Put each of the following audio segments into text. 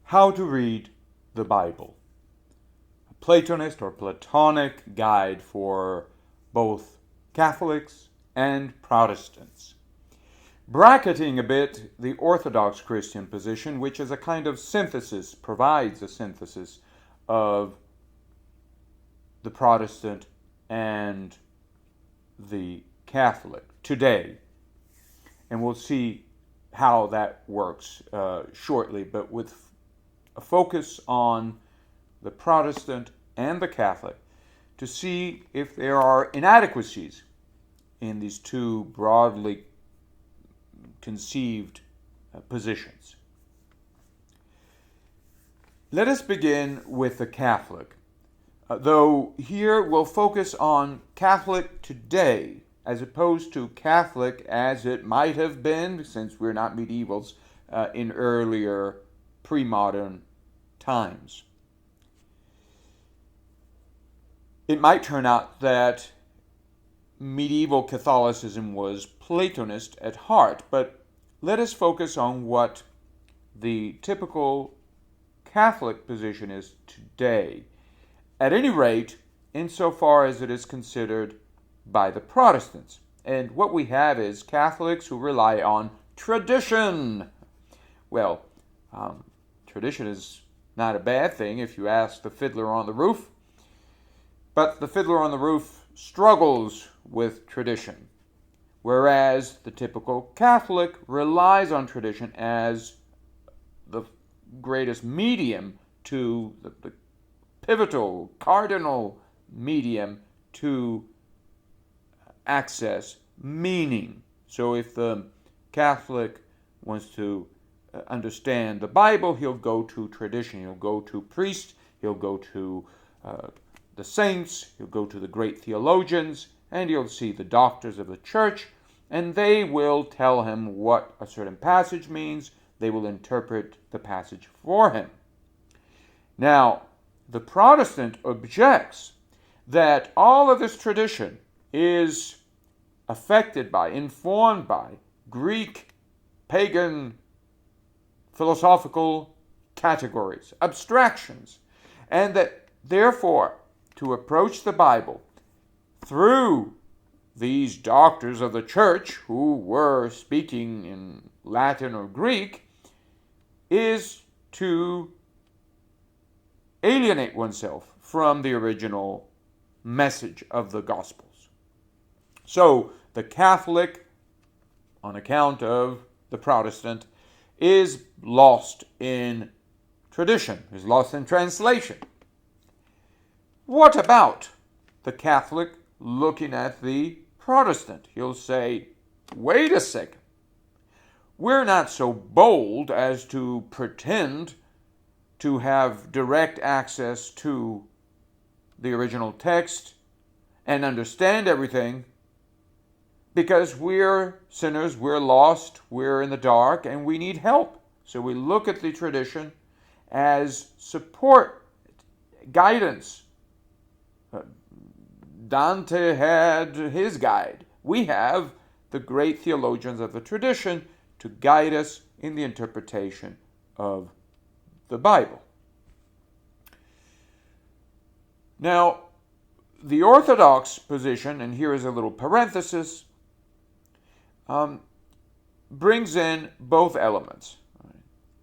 How to read the Bible. A Platonist or Platonic guide for both Catholics and Protestants. Bracketing a bit the Orthodox Christian position, which is a kind of synthesis, provides a synthesis of the Protestant and the Catholic today. And we'll see how that works shortly, but with a focus on the Protestant and the Catholic to see if there are inadequacies in these two broadly conceived positions. Let us begin with the Catholic, though here we'll focus on Catholic today as opposed to Catholic as it might have been, since we're not medievals, in earlier pre-modern times. It might turn out that medieval Catholicism was Platonist at heart, but let us focus on what the typical Catholic position is today, at any rate, insofar as it is considered by the Protestants. And what we have is Catholics who rely on tradition. Well, tradition is not a bad thing if you ask the fiddler on the roof, but the fiddler on the roof struggles with tradition, whereas the typical Catholic relies on tradition as the greatest medium to the pivotal, cardinal medium to access meaning. So if the Catholic wants to understand the Bible, he'll go to tradition. He'll go to priests. He'll go to the saints. He'll go to the great theologians, and he'll see the doctors of the church, and they will tell him what a certain passage means. They will interpret the passage for him. Now, the Protestant objects that all of this tradition is affected by, informed by Greek, pagan, philosophical categories, abstractions, and that therefore to approach the Bible through these doctors of the church who were speaking in Latin or Greek is to alienate oneself from the original message of the Gospels. So the Catholic, on account of the Protestant, is lost in tradition, is lost in translation. What about the Catholic looking at the Protestant? He'll say, wait a second. We're not so bold as to pretend to have direct access to the original text and understand everything, because we're sinners, we're lost, we're in the dark, and we need help. So we look at the tradition as support, guidance. Dante had his guide. We have the great theologians of the tradition to guide us in the interpretation of the Bible. Now, the Orthodox position, and here is a little parenthesis, brings in both elements.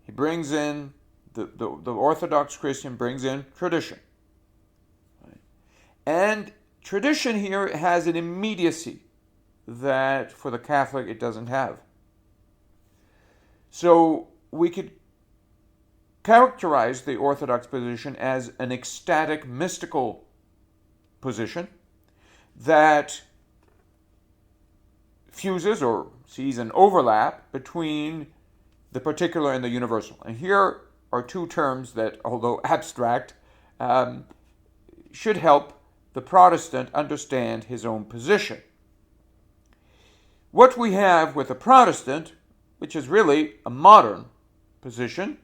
He brings in, the Orthodox Christian brings in tradition. And tradition here has an immediacy that for the Catholic it doesn't have. So we could characterize the Orthodox position as an ecstatic, mystical position that fuses or sees an overlap between the particular and the universal. And here are two terms that, although abstract, should help the Protestant understand his own position. What we have with the Protestant, which is really a modern position,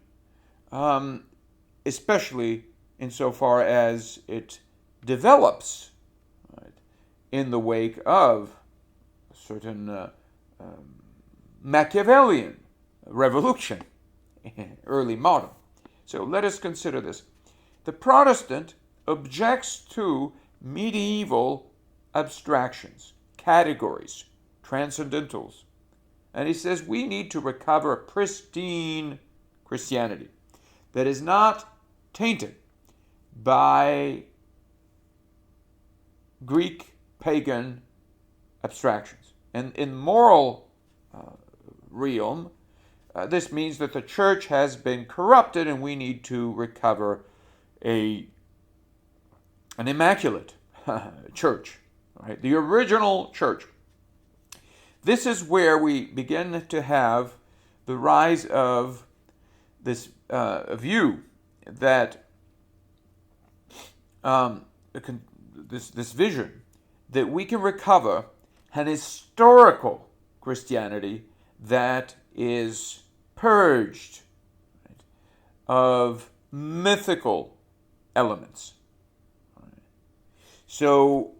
especially insofar as it develops in the wake of a certain Machiavellian revolution, early modern. So let us consider this. The Protestant objects to medieval abstractions, categories, transcendentals. And he says we need to recover pristine Christianity that is not tainted by Greek pagan abstractions. And in moral realm, this means that the church has been corrupted and we need to recover an immaculate church, right? The original church. This is where we begin to have the rise of this view that this vision that we can recover an historical Christianity that is purged, right, of mythical elements. So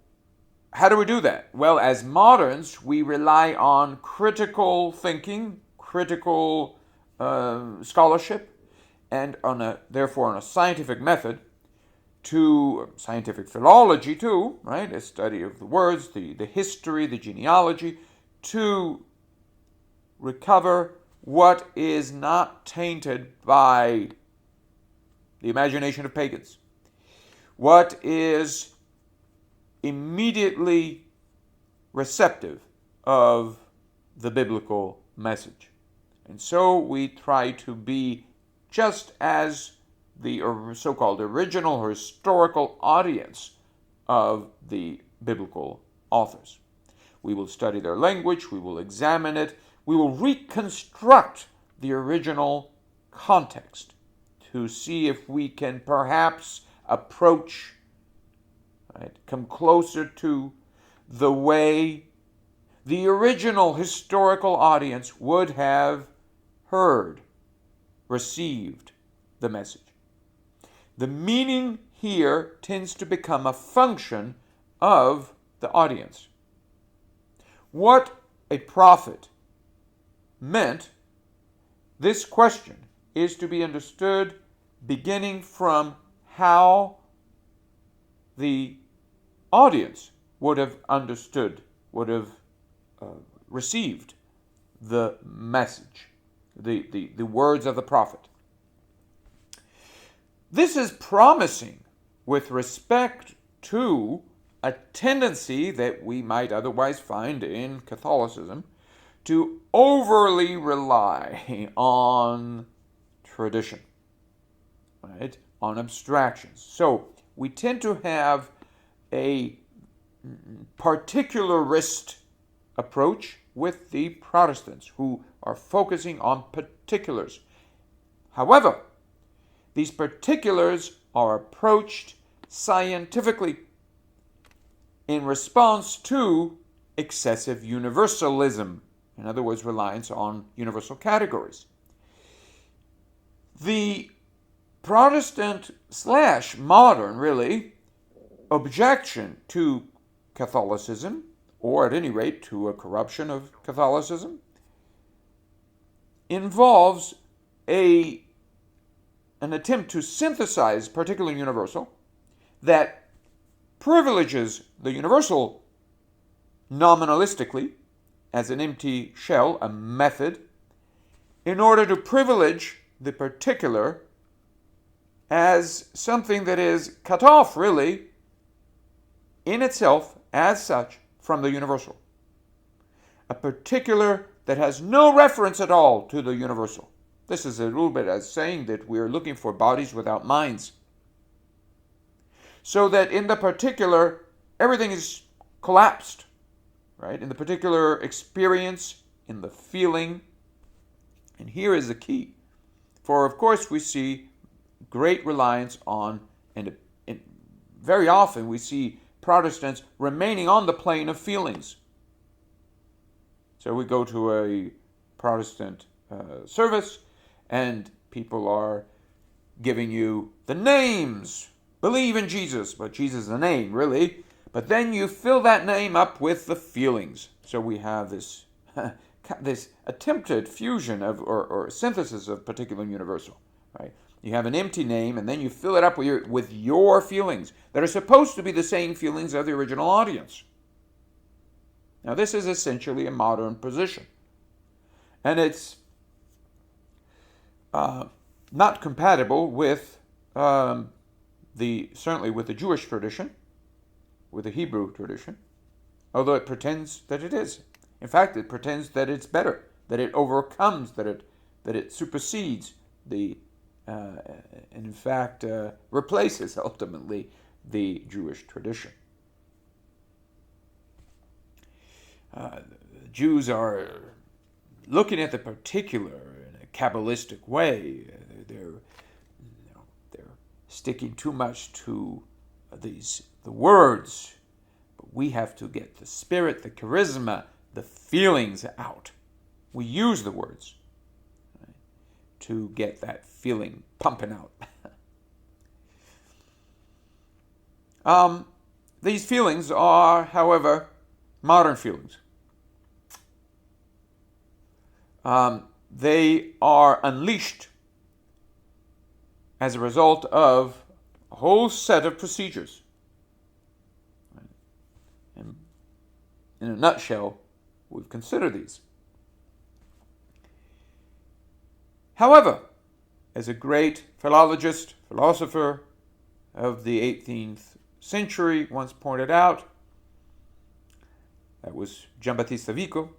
how do we do that? Well, as moderns, we rely on critical thinking, critical scholarship, and therefore on a scientific method, to scientific philology too, right? A study of the words, the history, the genealogy, to recover what is not tainted by the imagination of pagans, what is immediately receptive of the biblical message. And so we try to be just as the so-called original or historical audience of the biblical authors. We will study their language, we will examine it, we will reconstruct the original context to see if we can perhaps approach, right, come closer to the way the original historical audience would have heard, received the message. The meaning here tends to become a function of the audience. What a prophet meant, this question is to be understood beginning from how the audience would have understood, would have received the message, the words of the prophet. This is promising with respect to a tendency that we might otherwise find in Catholicism to overly rely on tradition, right? On abstractions. So we tend to have a particularist approach with the Protestants who are focusing on particulars. However, these particulars are approached scientifically in response to excessive universalism, in other words, reliance on universal categories. The Protestant / modern, really, objection to Catholicism, or at any rate to a corruption of Catholicism, involves an attempt to synthesize particular universal that privileges the universal nominalistically as an empty shell, a method, in order to privilege the particular as something that is cut off, really, in itself, as such, from the universal. A particular that has no reference at all to the universal. This is a little bit as saying that we are looking for bodies without minds. So that in the particular, everything is collapsed, right? In the particular experience, in the feeling. And here is the key. For, of course, we see great reliance on, and very often we see Protestants remaining on the plane of feelings. So we go to a Protestant service, and people are giving you the names. Believe in Jesus, but Jesus is a name, really. But then you fill that name up with the feelings. So we have this this attempted fusion of or synthesis of particular and universal, right? You have an empty name, and then you fill it up with your feelings that are supposed to be the same feelings of the original audience. Now, this is essentially a modern position, and it's not compatible with certainly with the Jewish tradition, with the Hebrew tradition, although it pretends that it is. In fact, it pretends that it's better, that it overcomes, that it supersedes and in fact replaces ultimately the Jewish tradition. Jews are looking at the particular in a Kabbalistic way. They're sticking too much to the words, but we have to get the spirit, the charisma, the feelings out. We use the words, right, to get that feeling pumping out. These feelings are, however, modern feelings. They are unleashed as a result of a whole set of procedures. And in a nutshell, we've considered these. However, as a great philologist, philosopher of the 18th century once pointed out, that was Giambattista Vico,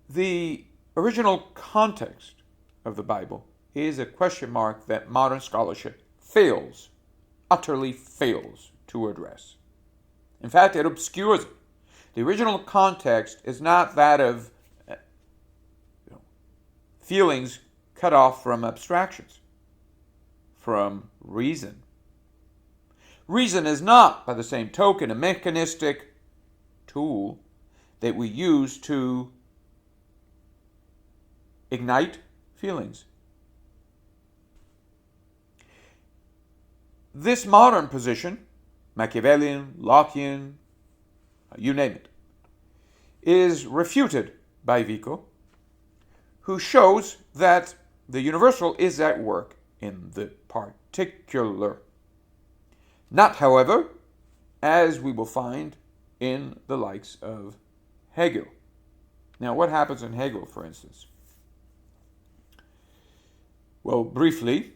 the original context of the Bible is a question mark that modern scholarship utterly fails to address. In fact, it obscures it. The original context is not that of feelings cut off from abstractions, from reason. Reason is not, by the same token, a mechanistic tool that we use to ignite feelings. This modern position, Machiavellian, Lockean, you name it, is refuted by Vico, who shows that the universal is at work in the particular. Not, however, as we will find in the likes of Hegel. Now, what happens in Hegel, for instance? Well, briefly,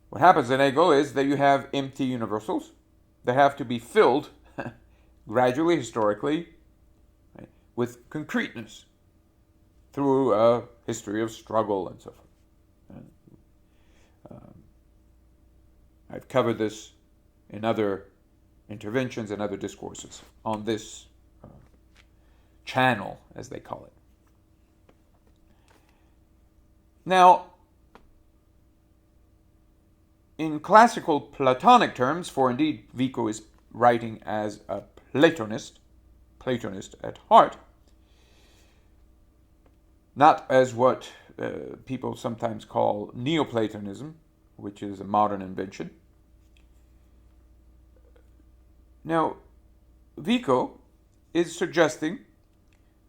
what happens in Hegel is that you have empty universals that have to be filled gradually, historically, right, with concreteness through a history of struggle and so forth. I've covered this in other interventions and other discourses on this channel, as they call it. Now, in classical Platonic terms, for indeed Vico is writing as a Platonist at heart, not as what people sometimes call Neoplatonism, which is a modern invention. Now, Vico is suggesting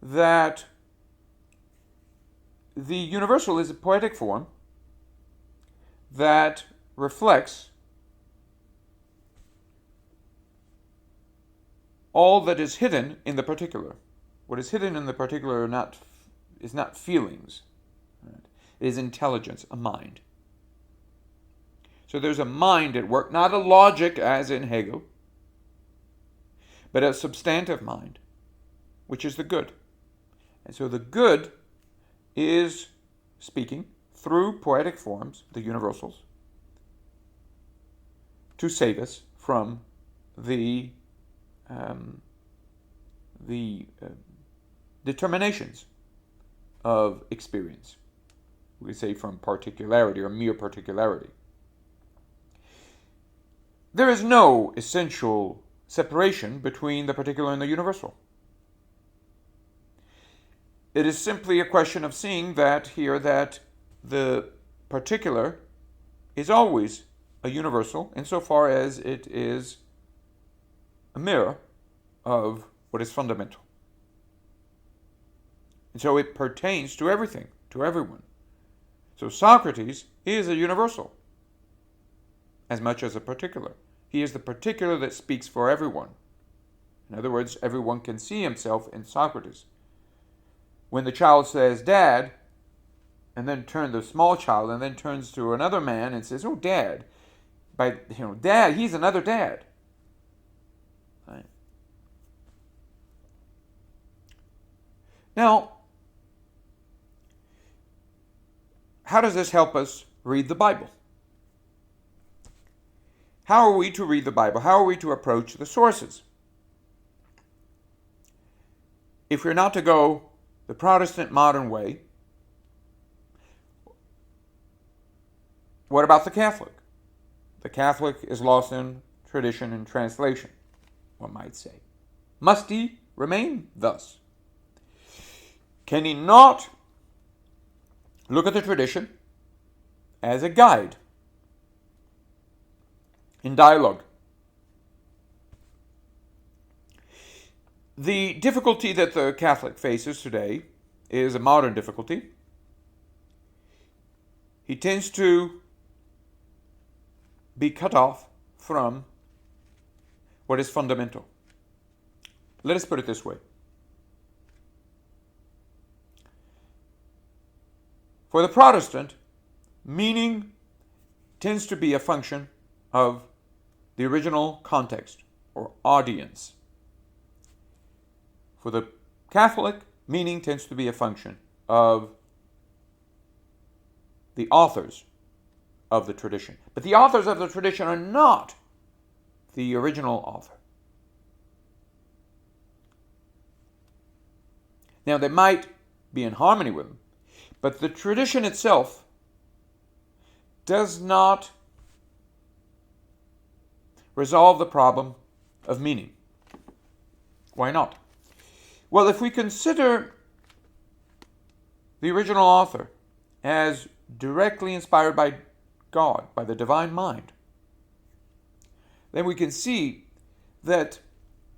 that the universal is a poetic form that reflects all that is hidden in the particular. What is hidden in the particular is not feelings. Right? It is intelligence, a mind. So there's a mind at work, not a logic as in Hegel, but a substantive mind, which is the good. And so the good is speaking through poetic forms, the universals, to save us from the determinations of experience. We could say from particularity or mere particularity. There is no essential separation between the particular and the universal. It is simply a question of seeing that the particular is always a universal insofar as it is a mirror of what is fundamental. And so it pertains to everything, to everyone. So Socrates is a universal as much as a particular. He is the particular that speaks for everyone. In other words, everyone can see himself in Socrates. When the child says, Dad, and then the small child, and then turns to another man and says, oh, Dad, Dad, he's another dad. Right. Now, how does this help us read the Bible? How are we to read the Bible? How are we to approach the sources? If we're not to go the Protestant modern way, what about the Catholic? The Catholic is lost in tradition and translation, one might say. Must he remain thus? Can he not look at the tradition as a guide in dialogue? The difficulty that the Catholic faces today is a modern difficulty. He tends to be cut off from what is fundamental. Let us put it this way. For the Protestant, meaning tends to be a function of the original context or audience. For the Catholic, meaning tends to be a function of the authors of the tradition. But the authors of the tradition are not the original author. Now, they might be in harmony with them, but the tradition itself does not resolve the problem of meaning. Why not? Well, if we consider the original author as directly inspired by God, by the divine mind, then we can see that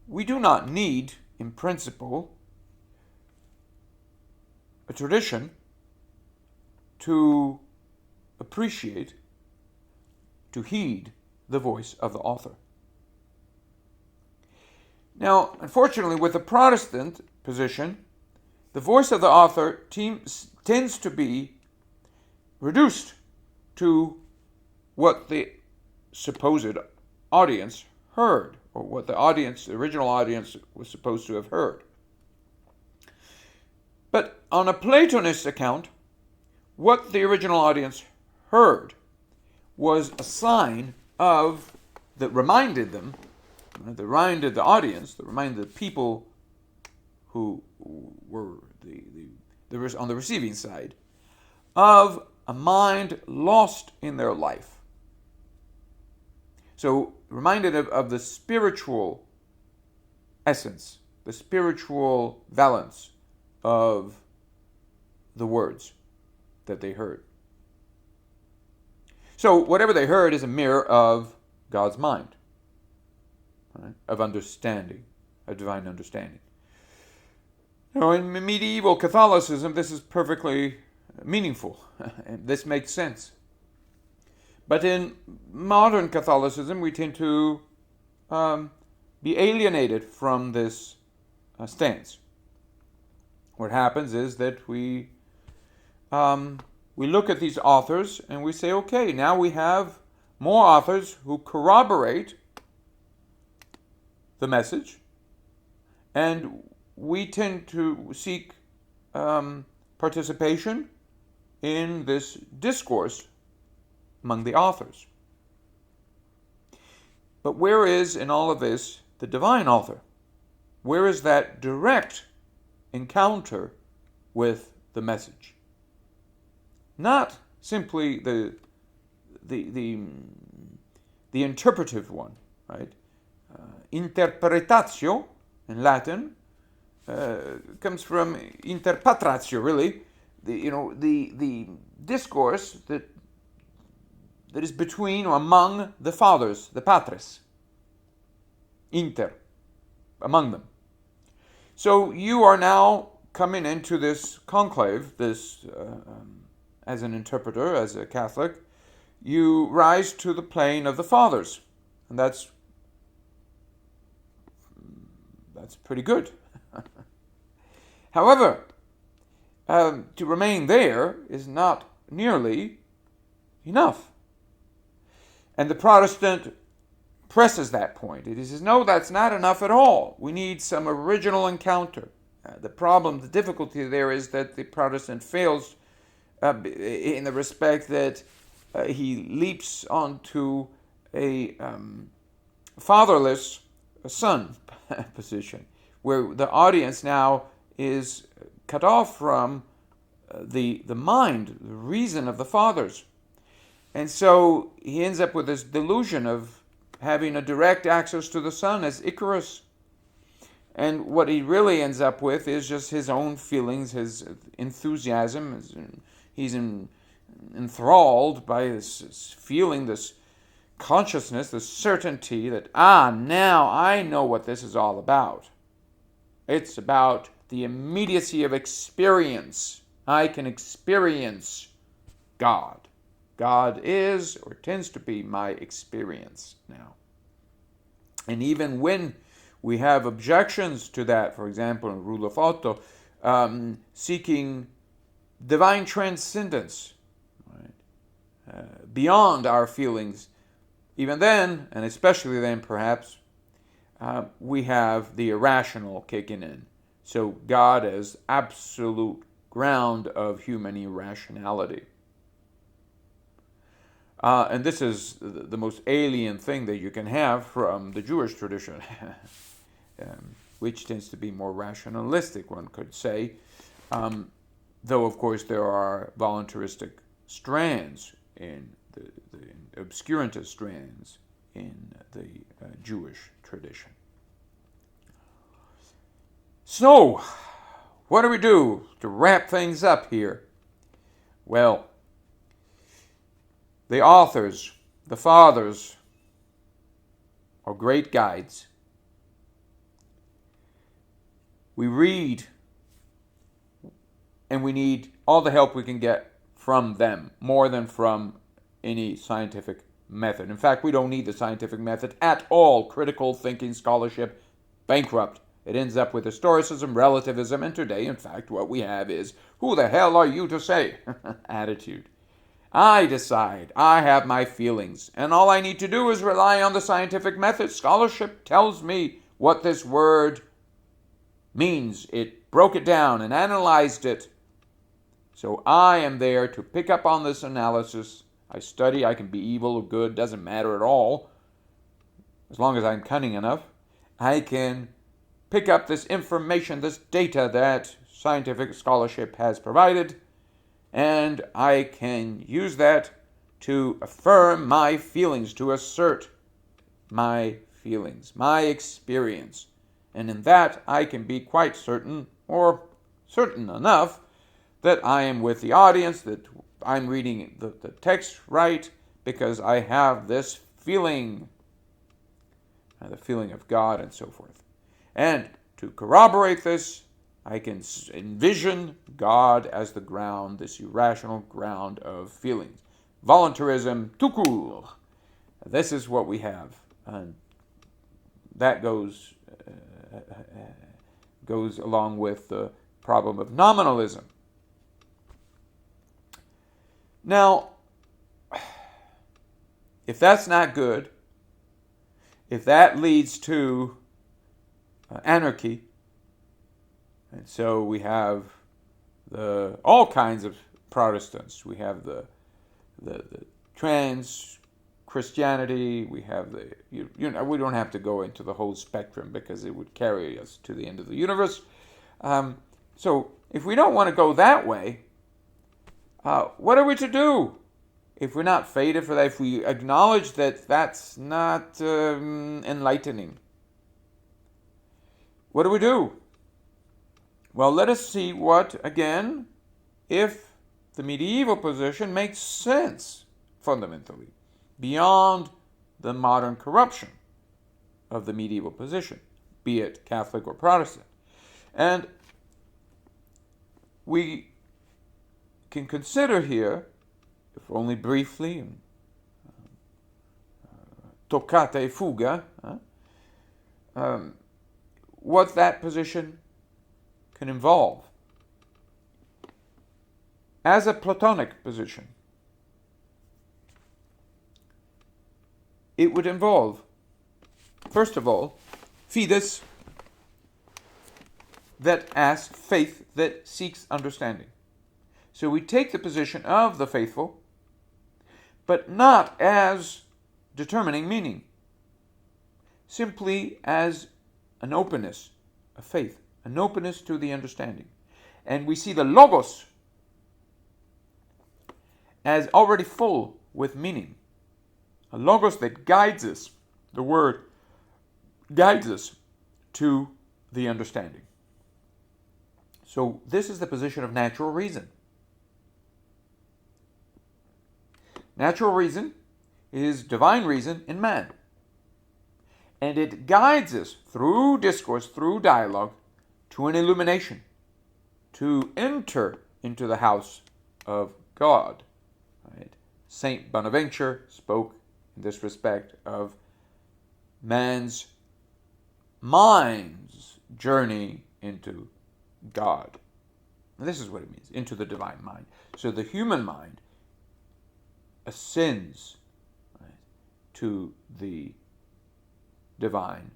we do not need, in principle, a tradition to appreciate, to heed the voice of the author. Now, unfortunately, with the Protestant position, the voice of the author tends to be reduced to what the supposed audience heard, or what the original audience was supposed to have heard. But on a Platonist account, what the original audience heard was a sign that reminded them, that reminded the audience, that reminded the people who were on the receiving side, of a mind lost in their life. So reminded of the spiritual essence, the spiritual valence of the words that they heard. So whatever they heard is a mirror of God's mind, right? Of understanding, of divine understanding. Now, in medieval Catholicism, this is perfectly meaningful, and this makes sense. But in modern Catholicism, we tend to be alienated from this stance. What happens is that we look at these authors and we say, okay, now we have more authors who corroborate the message, and we tend to seek participation in this discourse among the authors. But where is, in all of this, the divine author? Where is that direct encounter with the message? Not simply the interpretive one, right? Interpretatio in Latin comes from interpatratio, really. The discourse that is between or among the fathers, the patres. Inter, among them. So you are now coming into this conclave, as an interpreter, as a Catholic, you rise to the plane of the fathers, and that's pretty good. However, to remain there is not nearly enough. And the Protestant presses that point. He says, no, that's not enough at all. We need some original encounter. The difficulty there is that the Protestant fails in the respect that he leaps onto a fatherless son position, where the audience now is cut off from the mind, the reason of the fathers. And so he ends up with this delusion of having a direct access to the Son as Icarus. And what he really ends up with is just his own feelings, his enthusiasm. He's enthralled by this feeling, this consciousness, this certainty that, now I know what this is all about. It's about the immediacy of experience. I can experience God. God is, or tends to be, my experience now. And even when we have objections to that, for example, in Rule of Otto, seeking divine transcendence, right, beyond our feelings, even then, and especially then perhaps, we have the irrational kicking in. So God as absolute ground of human irrationality. And this is the most alien thing that you can have from the Jewish tradition, which tends to be more rationalistic, one could say, though, of course, there are voluntaristic strands in the obscurantist strands in the Jewish tradition. So, what do we do to wrap things up here? Well, the authors, the fathers, are great guides. We read, and we need all the help we can get from them, more than from any scientific method. In fact, we don't need the scientific method at all. Critical thinking scholarship, bankrupt. It ends up with historicism, relativism, and today, in fact, what we have is, who the hell are you to say? Attitude. I decide. I have my feelings. And all I need to do is rely on the scientific method. Scholarship tells me what this word means. It broke it down and analyzed it. So I am there to pick up on this analysis. I study. I can be evil or good. Doesn't matter at all. As long as I'm cunning enough, I can pick up this information, this data that scientific scholarship has provided, and I can use that to affirm my feelings, to assert my feelings, my experience. And in that, I can be quite certain, or certain enough, that I am with the audience, that I'm reading the text right, because I have this feeling, the feeling of God and so forth. And to corroborate this, I can envision God as the ground, this irrational ground of feelings. Voluntarism, tout court. This is what we have. And that goes along with the problem of nominalism. Now, if that's not good, if that leads to anarchy, and so we have all kinds of Protestants. We have the trans Christianity. We have we don't have to go into the whole spectrum because it would carry us to the end of the universe. So if we don't want to go that way, what are we to do? If we're not fated for that, if we acknowledge that that's not enlightening, what do we do? Well, let us see what, again, if the medieval position makes sense fundamentally, beyond the modern corruption of the medieval position, be it Catholic or Protestant. And we can consider here, if only briefly, toccata e fuga, what that position can involve. As a Platonic position, it would involve, first of all, fides, that asks, faith that seeks understanding. So we take the position of the faithful, but not as determining meaning, simply as an openness of faith, an openness to the understanding. And we see the logos as already full with meaning, a logos that guides us, the word guides us to the understanding. So this is the position of natural reason. Natural reason is divine reason in man. And it guides us through discourse, through dialogue, to an illumination, to enter into the house of God. Right? Saint Bonaventure spoke in this respect of man's mind's journey into God. And this is what it means, into the divine mind. So the human mind ascends, right, to the divine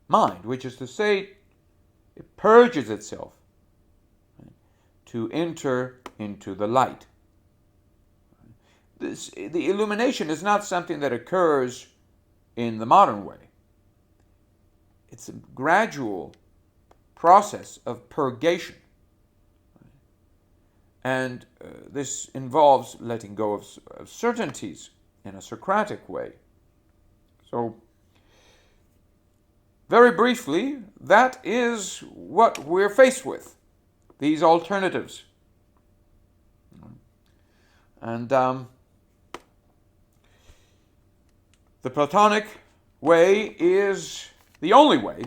mind, which is to say, it purges itself, right, to enter into the light. The illumination is not something that occurs in the modern way. It's a gradual process of purgation. And this involves letting go of certainties in a Socratic way. So, very briefly, that is what we're faced with, these alternatives. And the Platonic way is the only way.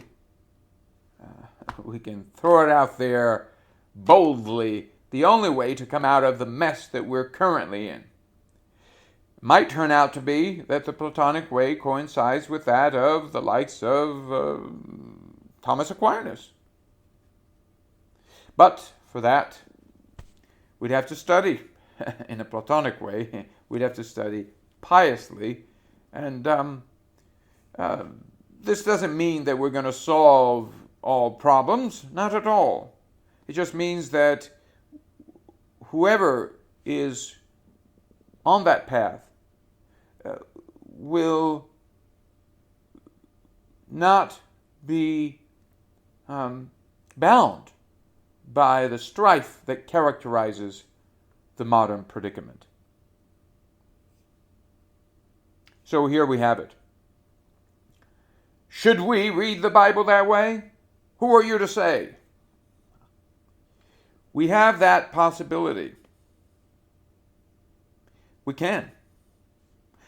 We can throw it out there boldly, the only way to come out of the mess that we're currently in. It might turn out to be that the Platonic way coincides with that of the likes of Thomas Aquinas. But for that, we'd have to study in a Platonic way. We'd have to study piously. And this doesn't mean that we're going to solve all problems, not at all. It just means that whoever is on that path will not be bound by the strife that characterizes the modern predicament. So here we have it. Should we read the Bible that way? Who are you to say? We have that possibility. We can.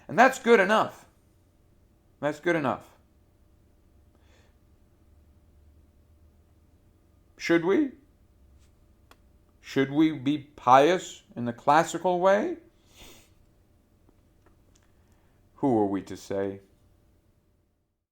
And that's good enough. That's good enough. Should we? Should we be pious in the classical way? Who are we to say?